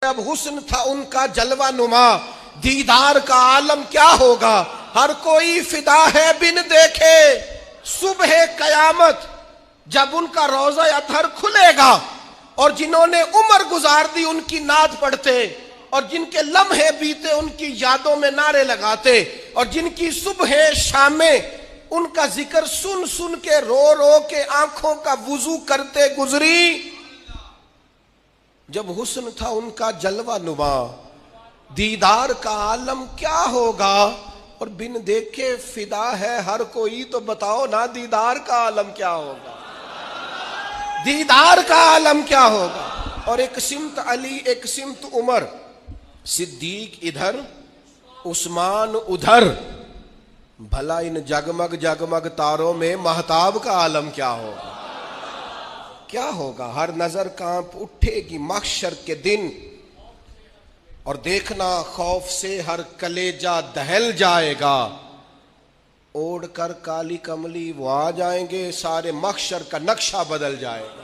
اب حسن تھا ان کا جلوہ نما، دیدار کا عالم کیا ہوگا، ہر کوئی فدا ہے بن دیکھے صبح قیامت جب ان کا روضہ اطہر کھلے گا، اور جنہوں نے عمر گزار دی ان کی نعت پڑھتے، اور جن کے لمحے بیتے ان کی یادوں میں نعرے لگاتے، اور جن کی صبح شامیں ان کا ذکر سن سن کے رو رو کے آنکھوں کا وضو کرتے گزری۔ جب حسن تھا ان کا جلوہ نما، دیدار کا عالم کیا ہوگا، اور بن دیکھے فدا ہے ہر کوئی، تو بتاؤ نا دیدار کا عالم کیا ہوگا، دیدار کا عالم کیا ہوگا۔ اور ایک سمت علی، ایک سمت عمر، صدیق ادھر عثمان ادھر، بھلا ان جگمگ جگمگ تاروں میں مہتاب کا عالم کیا ہوگا، کیا ہوگا۔ ہر نظر کانپ اٹھے گی محشر کے دن، اور دیکھنا خوف سے ہر کلیجہ دہل جائے گا، اوڑھ کر کالی کملی وہ آ جائیں گے، سارے محشر کا نقشہ بدل جائے گا۔